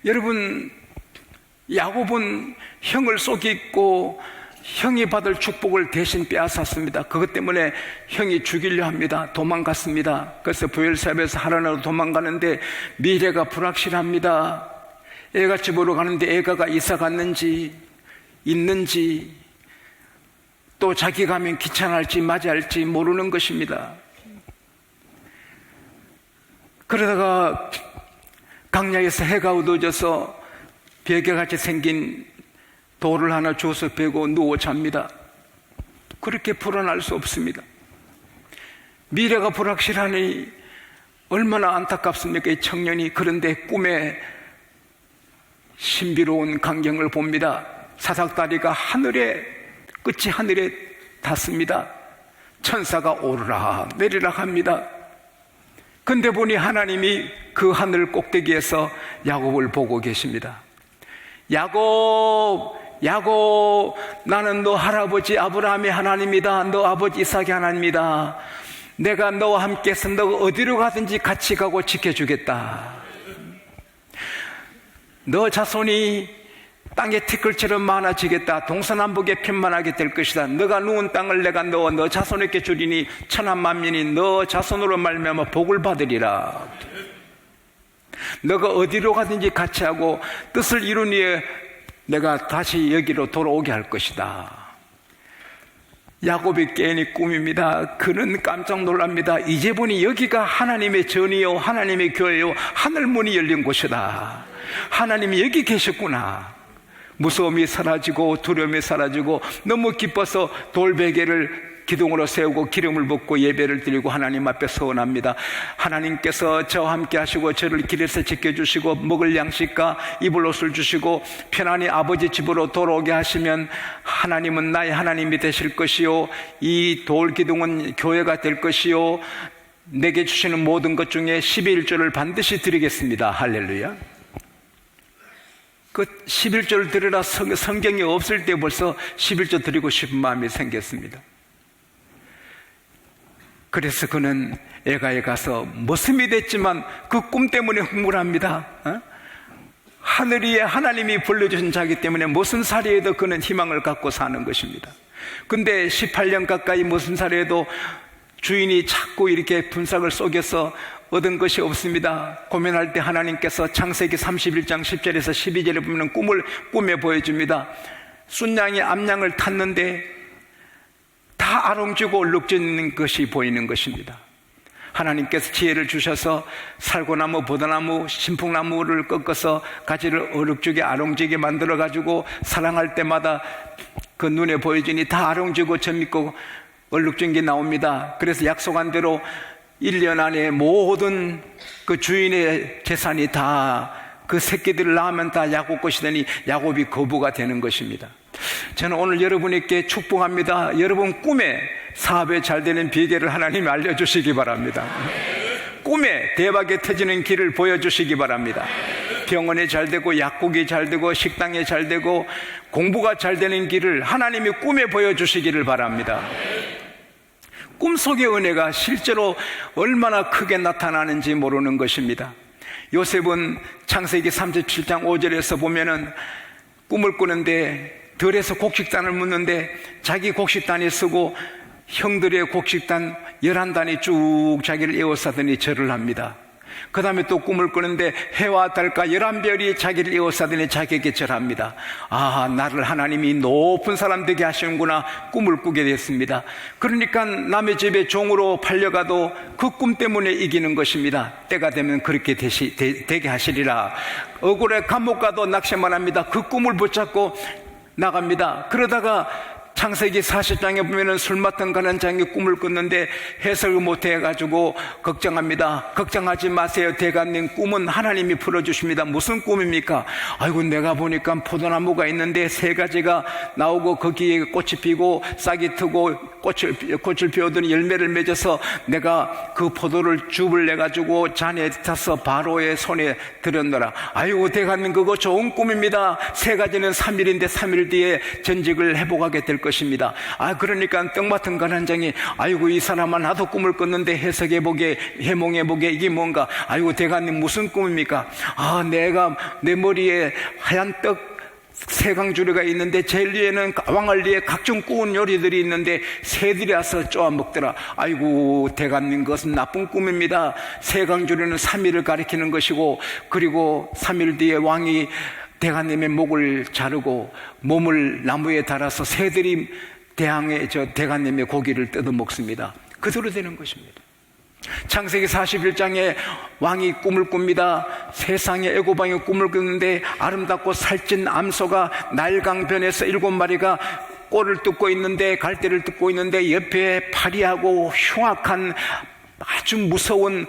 여러분, 야곱은 형을 속이고 형이 받을 축복을 대신 빼앗았습니다. 그것 때문에 형이 죽이려 합니다. 도망갔습니다. 그래서 브엘사베에서 하란으로 도망가는데 미래가 불확실합니다. 애가 집으로 가는데 애가가 이사 갔는지 있는지, 또 자기 가면 귀찮을지 맞이할지 모르는 것입니다. 그러다가 강야에서 해가 어두워져서 베개같이 생긴 돌을 하나 주워서 베고 누워 잡니다. 그렇게 불안할 수 없습니다. 미래가 불확실하니 얼마나 안타깝습니까, 이 청년이. 그런데 꿈에 신비로운 광경을 봅니다. 사닥다리가 끝이 하늘에 닿습니다. 천사가 오르락 내리락 합니다. 근데 보니 하나님이 그 하늘 꼭대기에서 야곱을 보고 계십니다. 야곱, 야곱, 나는 너 할아버지 아브라함의 하나님이다. 너 아버지 이삭의 하나님이다. 내가 너와 함께해서 너가 어디로 가든지 같이 가고 지켜주겠다. 너 자손이 땅의 티끌처럼 많아지겠다. 동서남북에 편만하게 될 것이다. 너가 누운 땅을 내가 너 자손에게 주리니 천하만민이 너 자손으로 말미암아 복을 받으리라. 너가 어디로 가든지 같이 하고 뜻을 이룬 후에 내가 다시 여기로 돌아오게 할 것이다. 야곱이 깨니 꿈입니다. 그는 깜짝 놀랍니다. 이제 보니 여기가 하나님의 전이요 하나님의 교회요 하늘문이 열린 곳이다. 하나님이 여기 계셨구나. 무서움이 사라지고 두려움이 사라지고 너무 기뻐서 돌베개를 기둥으로 세우고 기름을 붓고 예배를 드리고 하나님 앞에 서원합니다. 하나님께서 저와 함께 하시고 저를 길에서 지켜주시고 먹을 양식과 입을 옷을 주시고 편안히 아버지 집으로 돌아오게 하시면 하나님은 나의 하나님이 되실 것이요 이 돌기둥은 교회가 될 것이요 내게 주시는 모든 것 중에 11조를 반드시 드리겠습니다. 할렐루야. 그 11조를 드리라 성경이 없을 때 벌써 11조 드리고 싶은 마음이 생겼습니다. 그래서 그는 애가에 가서 머슴이 됐지만 그 꿈 때문에 흥분합니다. 하늘 위에 하나님이 불러주신 자기 때문에 무슨 살이에도 그는 희망을 갖고 사는 것입니다. 근데 18년 가까이 무슨 살이에도 주인이 자꾸 이렇게 분삭을 속여서 얻은 것이 없습니다. 고민할 때 하나님께서 창세기 31장 10절에서 12절에 보면 꿈에 보여줍니다. 순양이 암양을 탔는데 다 아롱지고 얼룩진 것이 보이는 것입니다. 하나님께서 지혜를 주셔서 살구나무, 보다나무, 신풍나무를 꺾어서 가지를 얼룩지게 아롱지게 만들어가지고 사랑할 때마다 그 눈에 보여주니 다 아롱지고 젖있고 얼룩진 게 나옵니다. 그래서 약속한 대로 1년 안에 모든 그 주인의 재산이 다 그 새끼들을 낳으면 다 야곱 것이 되니 야곱이 거부가 되는 것입니다. 저는 오늘 여러분에게 축복합니다. 여러분 꿈에 사업에 잘 되는 비결을 하나님이 알려주시기 바랍니다. 꿈에 대박이 터지는 길을 보여주시기 바랍니다. 병원에 잘 되고 약국이 잘 되고 식당에 잘 되고 공부가 잘 되는 길을 하나님이 꿈에 보여주시기를 바랍니다. 꿈속의 은혜가 실제로 얼마나 크게 나타나는지 모르는 것입니다. 요셉은 창세기 37장 5절에서 보면은 꿈을 꾸는데 들에서 곡식단을 묻는데 자기 곡식단이 쓰고 형들의 곡식단 11단이 쭉 자기를 에워싸더니 절을 합니다. 그 다음에 또 꿈을 꾸는데 해와 달과 11별이 자기를 에워싸더니 자기에게 절합니다. 아, 나를 하나님이 높은 사람 되게 하시는구나 꿈을 꾸게 됐습니다. 그러니까 남의 집에 종으로 팔려가도 그 꿈 때문에 이기는 것입니다. 때가 되면 그렇게 되게 하시리라. 억울해 감옥 가도 낚시만 합니다. 그 꿈을 붙잡고 나갑니다. 그러다가 창세기 40장에 보면은 술 맡은 가는 장이 꿈을 꿨는데 해석을 못해가지고 걱정합니다. 걱정하지 마세요. 대감님 꿈은 하나님이 풀어주십니다. 무슨 꿈입니까? 아이고 내가 보니까 포도나무가 있는데 3가지가 나오고 거기에 꽃이 피고 싹이 트고 꽃을 피우더니 열매를 맺어서 내가 그 포도를 줍을 내가지고 잔에 타서 바로의 손에 들였노라. 아이고 대감님 그거 좋은 꿈입니다. 3가지는 3일인데 3일 뒤에 전직을 회복하게 될 것입니다. 그러니까 떡 맡은 가난장이 아이고 이 사람아 나도 꿈을 꿨는데 해석해보게 해몽해보게 이게 뭔가 아이고 대가님 무슨 꿈입니까? 내가 내 머리에 하얀 떡 세강주리가 있는데 제일 위에는 왕알리에 각종 구운 요리들이 있는데 새들이 와서 쪼아 먹더라. 아이고 대감님 그것은 나쁜 꿈입니다. 세강주리는 3일을 가리키는 것이고 그리고 3일 뒤에 왕이 대감님의 목을 자르고 몸을 나무에 달아서 새들이 대감님의 고기를 뜯어 먹습니다. 그대로 되는 것입니다. 창세기 41장에 왕이 꿈을 꿉니다. 세상에 애고방이 꿈을 꾸는데 아름답고 살찐 암소가 날강변에서 7마리가 꼴을 뜯고 있는데 갈대를 뜯고 있는데 옆에 파리하고 흉악한 아주 무서운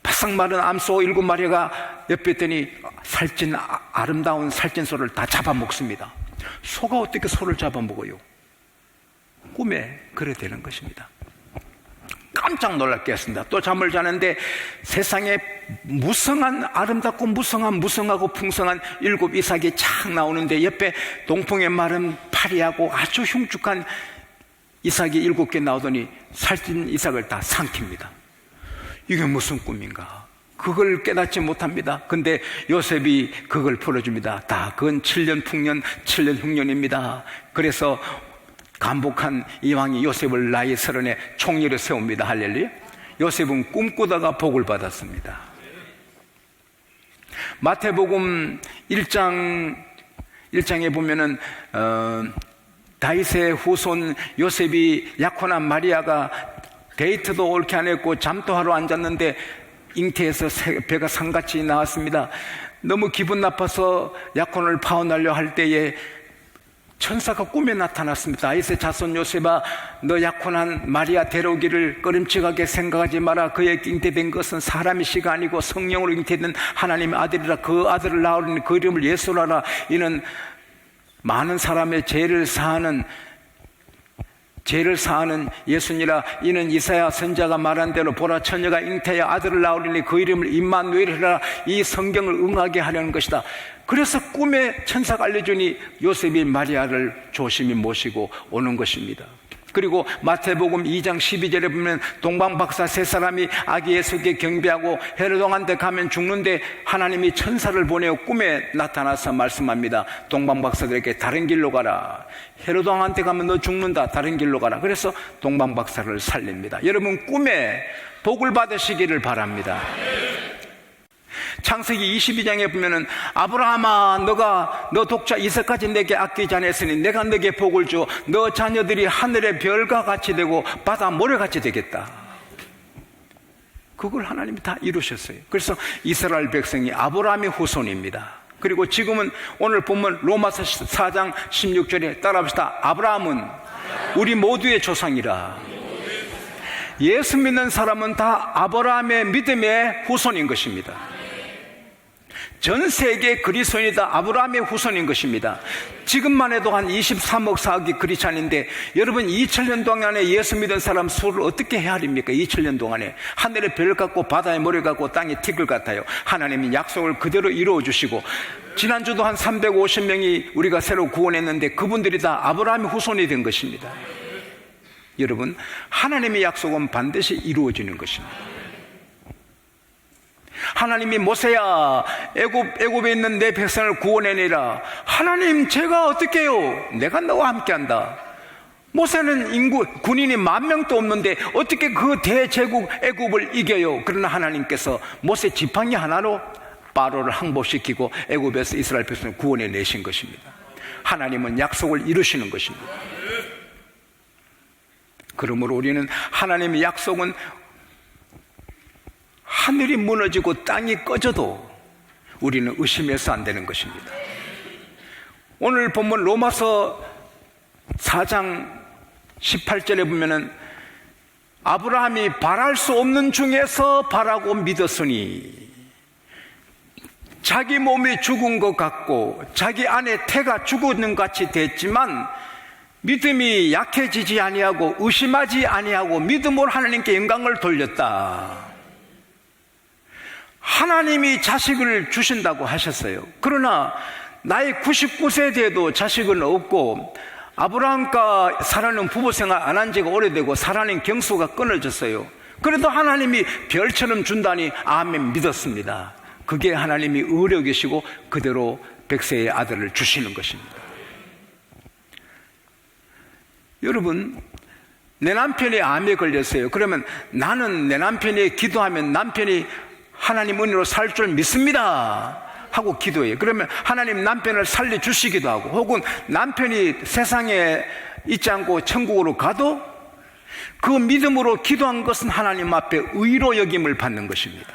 바싹 마른 암소 7마리가 옆에 있더니 살찐 아름다운 살찐 소를 다 잡아먹습니다. 소가 어떻게 소를 잡아먹어요? 꿈에 그래 되는 것입니다. 깜짝 놀랍게 했습니다. 또 잠을 자는데 세상에 무성한 아름답고 무성하고 풍성한 7 이삭이 착 나오는데 옆에 동풍에 마른 파리하고 아주 흉측한 이삭이 7개 나오더니 살찐 이삭을 다 삼킵니다. 이게 무슨 꿈인가? 그걸 깨닫지 못합니다. 근데 요셉이 그걸 풀어줍니다. 그건 7년 풍년 7년 흉년입니다. 그래서 감복한 이 왕이 요셉을 나이 30에 총리로 세웁니다. 할렐루야. 요셉은 꿈꾸다가 복을 받았습니다. 마태복음 1장에 보면은 다윗의 후손 요셉이 약혼한 마리아가 데이트도 옳게 안 했고 잠도 하러 앉았는데 잉태에서 배가 산같이 나왔습니다. 너무 기분 나빠서 약혼을 파혼하려 할 때에 천사가 꿈에 나타났습니다. 다윗의 자손 요셉아, 너 약혼한 마리아 데려오기를 꺼림칙하게 생각하지 마라. 그의 잉태된 것은 사람의 씨가 아니고 성령으로 잉태된 하나님의 아들이라. 그 아들을 낳으려니 그 이름을 예수라 하라. 이는 많은 사람의 죄를 사하는 예수니라. 이는 이사야 선지자가 말한 대로 보라 처녀가 잉태하여 아들을 낳으리니 그 이름을 임마누엘이라. 이 성경을 응하게 하려는 것이다. 그래서 꿈에 천사가 알려주니 요셉이 마리아를 조심히 모시고 오는 것입니다. 그리고 마태복음 2장 12절에 보면 동방박사 3사람이 아기 예수께 경배하고 헤롯 왕한테 가면 죽는데 하나님이 천사를 보내어 꿈에 나타나서 말씀합니다. 동방박사들에게 다른 길로 가라. 헤롯 왕한테 가면 너 죽는다. 다른 길로 가라. 그래서 동방박사를 살립니다. 여러분 꿈에 복을 받으시기를 바랍니다. 창세기 22장에 보면은 아브라함아 너 독자 이삭까지 내게 아끼지 않았으니 내가 너에게 복을 줘. 너 자녀들이 하늘의 별과 같이 되고 바다 모래같이 되겠다. 그걸 하나님이 다 이루셨어요. 그래서 이스라엘 백성이 아브라함의 후손입니다. 그리고 지금은 오늘 본문 로마서 4장 16절에 따라합시다. 아브라함은 우리 모두의 조상이라. 예수 믿는 사람은 다 아브라함의 믿음의 후손인 것입니다. 전 세계 그리스도인이다 아브라함의 후손인 것입니다. 지금만 해도 한 23억 4억이 그리스도인인데 여러분 2000년 동안에 예수 믿은 사람 수를 어떻게 헤아립니까? 2000년 동안에 하늘의 별 같고 바다의 모래 같고 땅의 티끌 같아요. 하나님이 약속을 그대로 이루어 주시고 지난주도 한 350명이 우리가 새로 구원했는데 그분들이 다 아브라함의 후손이 된 것입니다. 여러분 하나님의 약속은 반드시 이루어지는 것입니다. 하나님이 모세야 애굽에 있는 내 백성을 구원해내라. 하나님 제가 어떻게 해요? 내가 너와 함께한다. 모세는 군인이 10,000명도 없는데 어떻게 그 대제국 애굽을 이겨요? 그러나 하나님께서 모세 지팡이 하나로 바로를 항복시키고 애굽에서 이스라엘 백성을 구원해내신 것입니다. 하나님은 약속을 이루시는 것입니다. 그러므로 우리는 하나님의 약속은 하늘이 무너지고 땅이 꺼져도 우리는 의심해서 안 되는 것입니다. 오늘 본문 로마서 4장 18절에 보면은 아브라함이 바랄 수 없는 중에서 바라고 믿었으니 자기 몸이 죽은 것 같고 자기 안에 태가 죽었는 것 같이 됐지만 믿음이 약해지지 아니하고 의심하지 아니하고 믿음으로 하나님께 영광을 돌렸다. 하나님이 자식을 주신다고 하셨어요. 그러나 나이 99세 돼도 자식은 없고 아브라함과 사라는 부부생활 안 한 지가 오래되고 사라는 경수가 끊어졌어요. 그래도 하나님이 별처럼 준다니 아멘 믿었습니다. 그게 하나님이 의력이시고 그대로 백세의 아들을 주시는 것입니다. 여러분, 내 남편이 암에 걸렸어요. 그러면 나는 내 남편이 기도하면 남편이 하나님 은혜로 살 줄 믿습니다 하고 기도해요. 그러면 하나님 남편을 살려주시기도 하고, 혹은 남편이 세상에 있지 않고 천국으로 가도 그 믿음으로 기도한 것은 하나님 앞에 의로 여김을 받는 것입니다.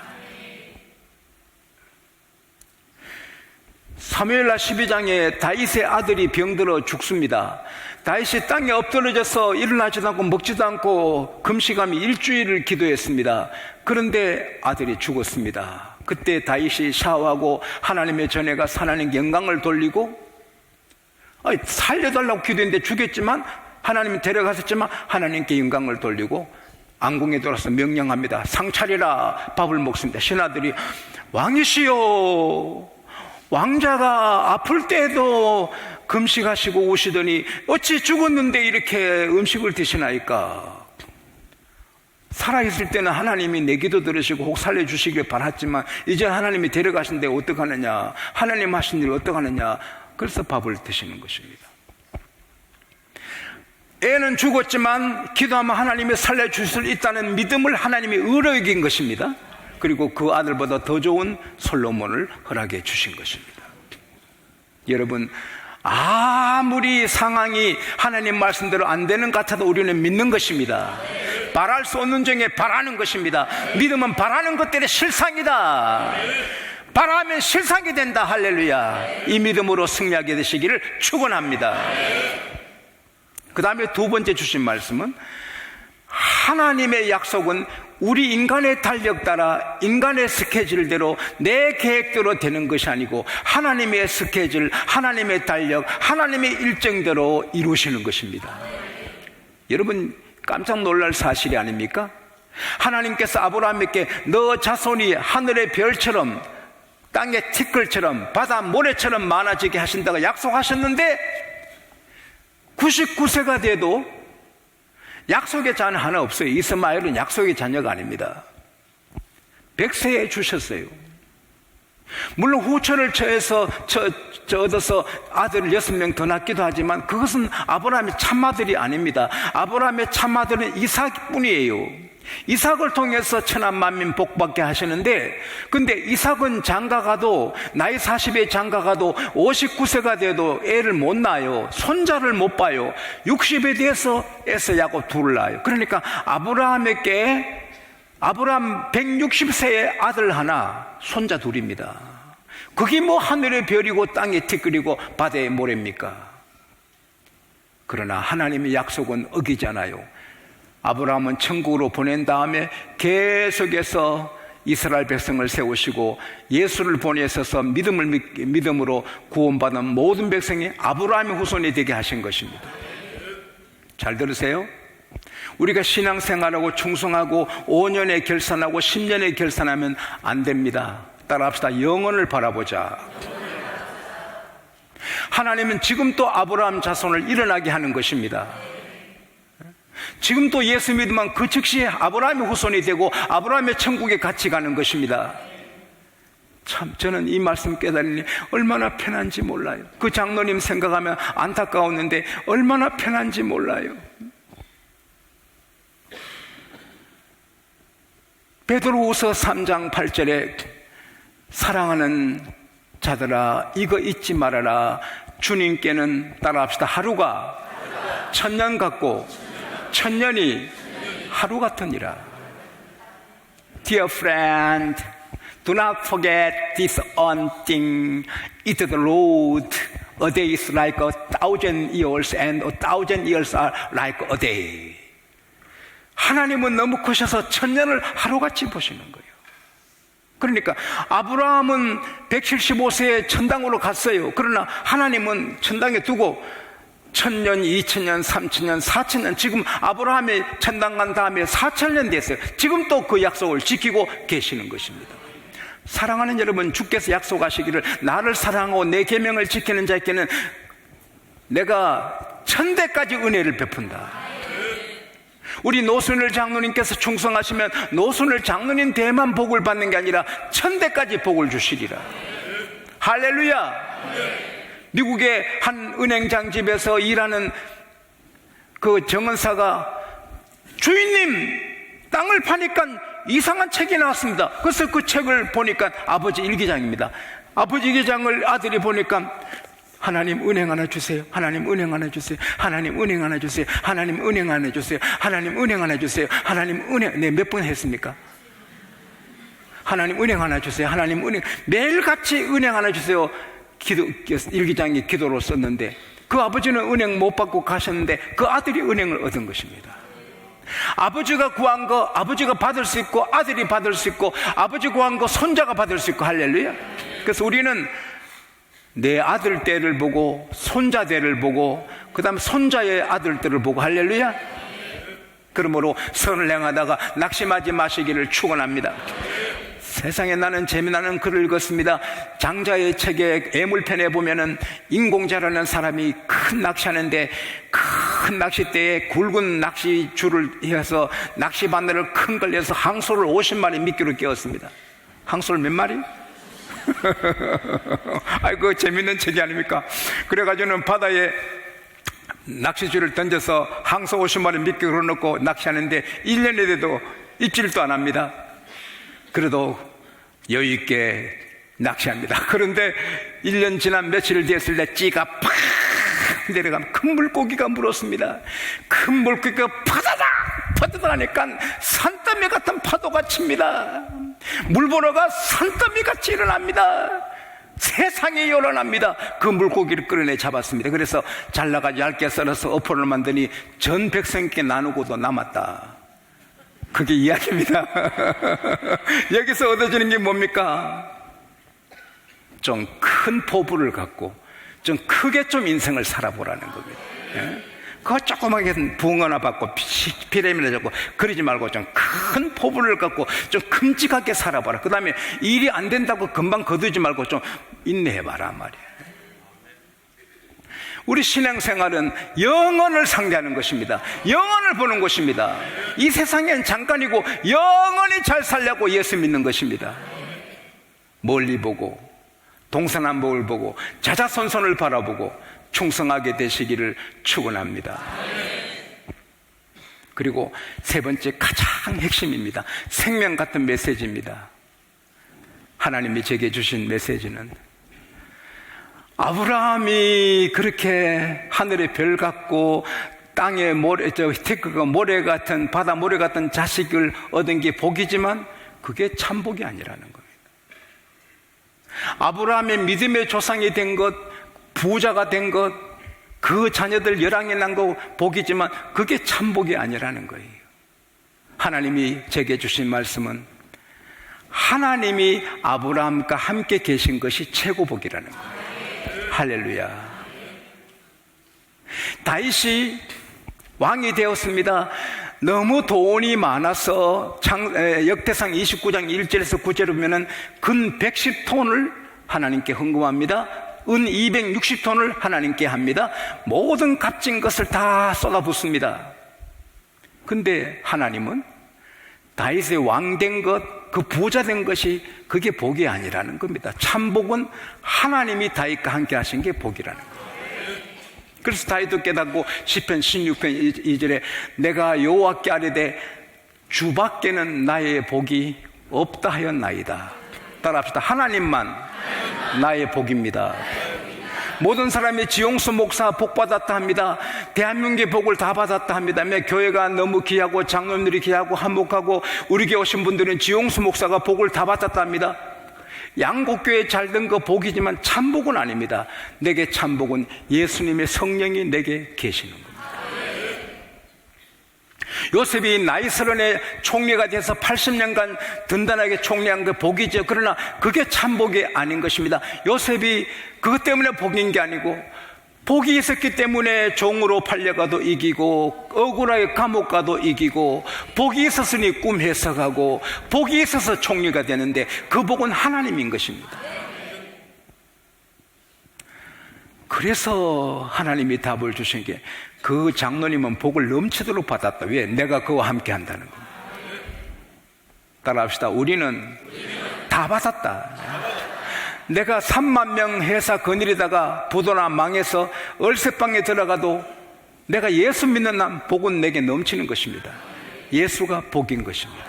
사무엘하 12장에 다윗의 아들이 병들어 죽습니다. 다윗이 땅에 엎드러져서 일어나지도 않고 먹지도 않고 금식하며 일주일을 기도했습니다. 그런데 아들이 죽었습니다. 그때 다윗이 샤워하고 하나님의 전에 가서 하나님께 영광을 돌리고, 살려달라고 기도했는데 죽였지만 하나님이 데려갔었지만 하나님께 영광을 돌리고 왕궁에 들어와서 명령합니다. 상차리라, 밥을 먹습니다. 신하들이 왕이시여, 왕자가 아플 때에도 금식하시고 오시더니 어찌 죽었는데 이렇게 음식을 드시나이까? 살아있을 때는 하나님이 내 기도 들으시고 혹 살려주시길 바랐지만 이제 하나님이 데려가신데 어떡하느냐, 하나님 하신 일 어떡하느냐, 그래서 밥을 드시는 것입니다. 애는 죽었지만 기도하면 하나님이 살려주실 수 있다는 믿음을 하나님이 의로 여긴 것입니다. 그리고 그 아들보다 더 좋은 솔로몬을 허락해 주신 것입니다. 여러분, 아무리 상황이 하나님 말씀대로 안 되는 것 같아도 우리는 믿는 것입니다. 바랄 수 없는 중에 바라는 것입니다. 믿음은 바라는 것들의 실상이다. 바라면 실상이 된다. 할렐루야. 이 믿음으로 승리하게 되시기를 축원합니다. 그 다음에 두 번째 주신 말씀은, 하나님의 약속은 우리 인간의 달력 따라 인간의 스케줄대로 내 계획대로 되는 것이 아니고 하나님의 스케줄, 하나님의 달력, 하나님의 일정대로 이루시는 것입니다. 여러분, 깜짝 놀랄 사실이 아닙니까? 하나님께서 아브라함에게 너 자손이 하늘의 별처럼 땅의 티끌처럼 바다 모래처럼 많아지게 하신다고 약속하셨는데 99세가 돼도 약속의 자는 하나 없어요. 이스마엘은 약속의 자녀가 아닙니다. 100세에 주셨어요. 물론 후천을 얻어서 아들을 6명 더 낳기도 하지만 그것은 아브라함의 참아들이 아닙니다. 아브라함의 참아들은 이삭뿐이에요. 이삭을 통해서 천한 만민 복받게 하시는데, 근데 이삭은 장가가도 나이 40에 장가가도 59세가 돼도 애를 못 낳아요. 손자를 못 봐요. 60에 대해서 에서 야곱 둘을 낳아요. 그러니까 아브라함 160세의 아들 하나, 손자 둘입니다. 그게 뭐 하늘의 별이고 땅의 티끌이고 바다의 모래입니까? 그러나 하나님의 약속은 어기잖아요. 아브라함은 천국으로 보낸 다음에 계속해서 이스라엘 백성을 세우시고 예수를 보내셔서 믿음으로 구원받은 모든 백성이 아브라함의 후손이 되게 하신 것입니다. 잘 들으세요. 우리가 신앙생활하고 충성하고 5년에 결산하고 10년에 결산하면 안 됩니다. 따라합시다. 영원을 바라보자. 하나님은 지금 또 아브라함 자손을 일어나게 하는 것입니다. 지금 또 예수 믿으면 그 즉시 아브라함의 후손이 되고 아브라함의 천국에 같이 가는 것입니다. 참, 저는 이 말씀 깨달으니 얼마나 편한지 몰라요. 그 장로님 생각하면 안타까웠는데 얼마나 편한지 몰라요. 베드로후서 3장 8절에 사랑하는 자들아 이거 잊지 말아라. 주님께는 따라합시다. 하루가 천년 같고 천년이 하루 같으니라. Dear friend, do not forget this one thing. It the road. A day is like 1,000 years and 1,000 years are like a day. 하나님은 너무 크셔서 천년을 하루같이 보시는 거예요. 그러니까 아브라함은 175세에 천당으로 갔어요. 그러나 하나님은 천당에 두고 1000년, 2000년, 3000년, 4000년, 지금 아브라함이 천당 간 다음에 4000년 됐어요. 지금 또 그 약속을 지키고 계시는 것입니다. 사랑하는 여러분, 주께서 약속하시기를 나를 사랑하고 내 계명을 지키는 자에게는 내가 천대까지 은혜를 베푼다. 우리 노순을 장로님께서 충성하시면 노순을 장로님 대만 복을 받는 게 아니라 천대까지 복을 주시리라. 할렐루야. 미국의 한 은행장 집에서 일하는 그 정은사가 주인님, 땅을 파니까 이상한 책이 나왔습니다. 그래서 그 책을 보니까 아버지 일기장입니다. 아버지 일기장을 아들이 보니까 하나님 은행 하나 주세요. 하나님 은행 하나 주세요. 하나님 은행 하나 주세요. 하나님 은행 하나 주세요. 하나님 은행 하나 주세요. 하나님 은행. 네, 몇 번 했습니까? 하나님 은행 하나 주세요. 하나님 은행. 매일같이 은행 하나 주세요. 일기장에 기도로 썼는데 그 아버지는 은행 못 받고 가셨는데 그 아들이 은행을 얻은 것입니다. 아버지가 구한 거 아버지가 받을 수 있고 아들이 받을 수 있고 아버지 구한 거 손자가 받을 수 있고. 할렐루야. 그래서 우리는 내 아들 때를 보고 손자 때를 보고 그 다음 손자의 아들 때를 보고. 할렐루야. 그러므로 선을 행하다가 낙심하지 마시기를 축원합니다. 세상에 나는 재미나는 글을 읽었습니다. 장자의 책의 애물편에 보면은 인공자라는 사람이 큰 낚시하는데 큰 낚싯대에 굵은 낚시줄을 해서 낚시바늘을 큰 걸 내서 항소를 50마리 미끼로 끼웠습니다. 항소를 몇 마리? 아이고 재밌는 책이 아닙니까? 그래가지고는 바다에 낚시줄을 던져서 항소 50마리 미끼 걸어놓고 낚시하는데 1년에 돼도 입질도 안 합니다. 그래도 여유있게 낚시합니다. 그런데 1년 지난 며칠 됐을 때 찌가 팍 내려가면 큰 물고기가 물었습니다. 큰 물고기가 파다닥 하니까 산더미 같은 파도가 칩니다. 물번호가 산더미 같이 일어납니다. 세상에 일어납니다. 그 물고기를 끌어내 잡았습니다. 그래서 잘라가지고 얇게 썰어서 어포를 만드니 전 백성께 나누고도 남았다. 그게 이야기입니다. 여기서 얻어지는 게 뭡니까? 좀 큰 포부를 갖고 좀 크게 좀 인생을 살아보라는 겁니다. 예? 그거 조그맣게 붕어나 받고 피라미드 잡고 그러지 말고 좀 큰 포부를 갖고 좀 큼직하게 살아봐라. 그 다음에 일이 안 된다고 금방 거두지 말고 좀 인내해봐라 말이에요. 우리 신앙생활은 영혼을 상대하는 것입니다. 영혼을 보는 것입니다. 이 세상엔 잠깐이고 영원히 잘 살려고 예수 믿는 것입니다. 멀리 보고 동서남북을 보고 자자손손을 바라보고 충성하게 되시기를 축원합니다. 그리고 세 번째 가장 핵심입니다. 생명 같은 메시지입니다. 하나님이 제게 주신 메시지는 아브라함이 그렇게 하늘의 별 같고 땅에 테크가 모래 같은 바다 모래 같은 자식을 얻은 게 복이지만 그게 참 복이 아니라는 겁니다. 아브라함의 믿음의 조상이 된 것, 부자가 된 것, 그 자녀들 열왕이 난 거 복이지만 그게 참 복이 아니라는 거예요. 하나님이 제게 주신 말씀은 하나님이 아브라함과 함께 계신 것이 최고 복이라는 거예요. 할렐루야. 다윗이 왕이 되었습니다. 너무 돈이 많아서 역대상 29장 1절에서 9절에 보면은 근 110톤을 하나님께 헌금합니다. 은 260톤을 하나님께 합니다. 모든 값진 것을 다 쏟아붓습니다. 근데 하나님은 다윗의 왕된 것, 그 부자 된 것이 그게 복이 아니라는 겁니다. 참복은 하나님이 다윗과 함께 하신 게 복이라는 거예요. 그래서 다윗도 깨닫고 시편 16편 2절에 내가 여호와께 아뢰되 주밖에는 나의 복이 없다 하였나이다. 따라합시다. 하나님만 나의 복입니다. 모든 사람이 지용수 목사 복 받았다 합니다. 대한민국의 복을 다 받았다 합니다. 교회가 너무 귀하고 장로님들이 귀하고 한목하고 우리 교회 오신 분들은 지용수 목사가 복을 다 받았다 합니다. 양곡교회 잘된 거 복이지만 참복은 아닙니다. 내게 참복은 예수님의 성령이 내게 계시는 겁니다. 요셉이 나이 서른에 총리가 돼서 80년간 든든하게 총리한 그 복이죠. 그러나 그게 참복이 아닌 것입니다. 요셉이 그것 때문에 복인 게 아니고 복이 있었기 때문에 종으로 팔려가도 이기고 억울하게 감옥 가도 이기고 복이 있었으니 꿈 해석하고 복이 있어서 총리가 되는데 그 복은 하나님인 것입니다. 그래서 하나님이 답을 주신 게 그 장로님은 복을 넘치도록 받았다. 왜? 내가 그와 함께 한다는 겁니다. 따라합시다. 우리는 다 받았다. 내가 3만 명 회사 거느리다가 부도나 망해서 얼쇠방에 들어가도 내가 예수 믿는 한 복은 내게 넘치는 것입니다. 예수가 복인 것입니다.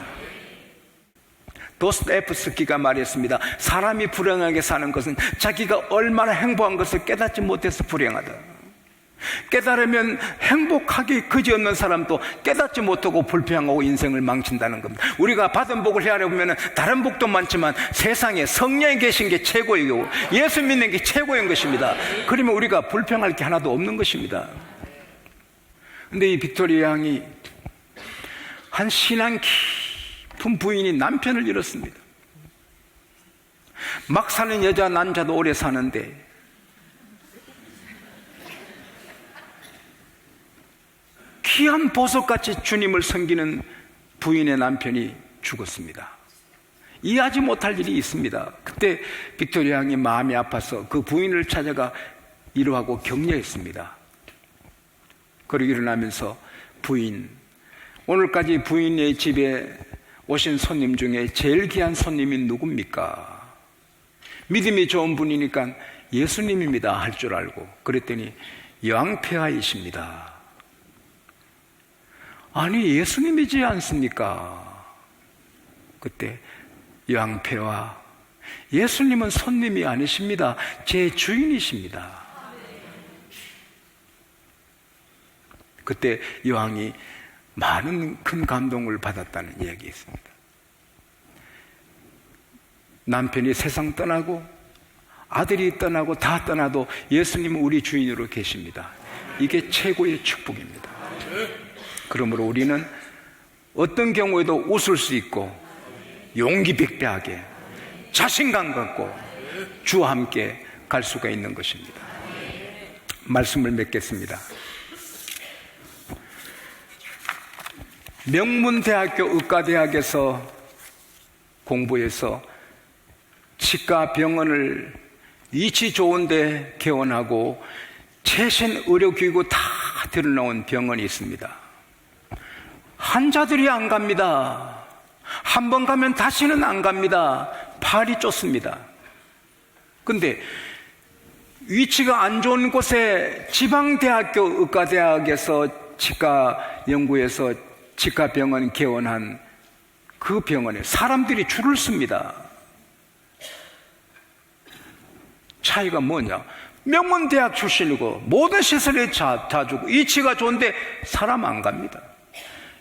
도스토옙스키가 말했습니다. 사람이 불행하게 사는 것은 자기가 얼마나 행복한 것을 깨닫지 못해서 불행하다. 깨달으면 행복하게 그지없는 사람도 깨닫지 못하고 불평하고 인생을 망친다는 겁니다. 우리가 받은 복을 헤아려보면 다른 복도 많지만 세상에 성령이 계신 게 최고이고 예수 믿는 게 최고인 것입니다. 그러면 우리가 불평할 게 하나도 없는 것입니다. 근데 이 빅토리아 양이 한 신앙 깊은 부인이 남편을 잃었습니다. 막 사는 여자 남자도 오래 사는데 귀한 보석같이 주님을 섬기는 부인의 남편이 죽었습니다. 이해하지 못할 일이 있습니다. 그때 빅토리아 양이 마음이 아파서 그 부인을 찾아가 위로하고 격려했습니다. 그리고 일어나면서 부인, 오늘까지 부인의 집에 오신 손님 중에 제일 귀한 손님이 누굽니까? 믿음이 좋은 분이니까 예수님입니다 할 줄 알고 그랬더니 여왕폐하이십니다. 아니 예수님이지 않습니까? 그때 여왕폐하, 예수님은 손님이 아니십니다. 제 주인이십니다. 그때 여왕이 많은 큰 감동을 받았다는 이야기 있습니다. 남편이 세상 떠나고 아들이 떠나고 다 떠나도 예수님은 우리 주인으로 계십니다. 이게 최고의 축복입니다. 그러므로 우리는 어떤 경우에도 웃을 수 있고 용기 백배하게 자신감 갖고 주와 함께 갈 수가 있는 것입니다. 말씀을 맺겠습니다. 명문대학교 의과대학에서 공부해서 치과 병원을 위치 좋은데 개원하고 최신 의료기구 다 들여놓은 병원이 있습니다. 환자들이 안 갑니다. 한 번 가면 다시는 안 갑니다. 발이 쫓습니다. 근데 위치가 안 좋은 곳에 지방대학교 의과대학에서 치과 연구에서 치과병원 개원한 그 병원에 사람들이 줄을 섭니다. 차이가 뭐냐? 명문대학 출신이고 모든 시설이 다 주고 위치가 좋은데 사람 안 갑니다.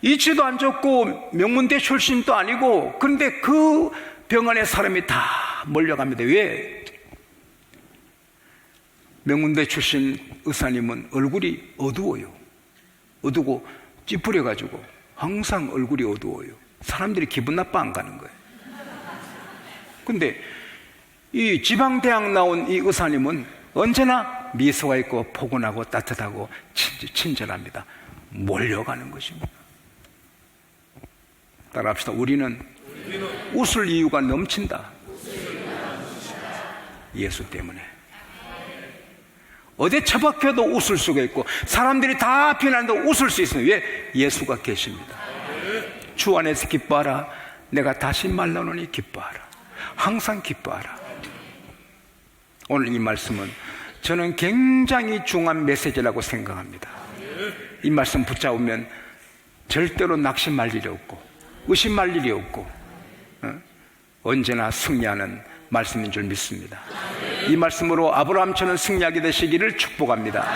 위치도 안 좋고 명문대 출신도 아니고 그런데 그 병원에 사람이 다 몰려갑니다. 왜? 명문대 출신 의사님은 얼굴이 어두워요. 어두고 찌푸려가지고 항상 얼굴이 어두워요. 사람들이 기분 나빠 안 가는 거예요. 근데 이 지방대학 나온 이 의사님은 언제나 미소가 있고 포근하고 따뜻하고 친절합니다. 몰려가는 것입니다. 따라합시다. 우리는 웃을 이유가 넘친다. 예수 때문에. 어디 처박혀도 웃을 수가 있고 사람들이 다 비난해도 웃을 수 있어요. 왜? 예수가 계십니다. 주 안에서 기뻐하라. 내가 다시 말라노니 기뻐하라. 항상 기뻐하라. 오늘 이 말씀은 저는 굉장히 중요한 메시지라고 생각합니다. 이 말씀 붙잡으면 절대로 낙심할 일이 없고 의심할 일이 없고 언제나 승리하는 말씀인 줄 믿습니다. 이 말씀으로 아브라함처럼 승리하게 되시기를 축복합니다.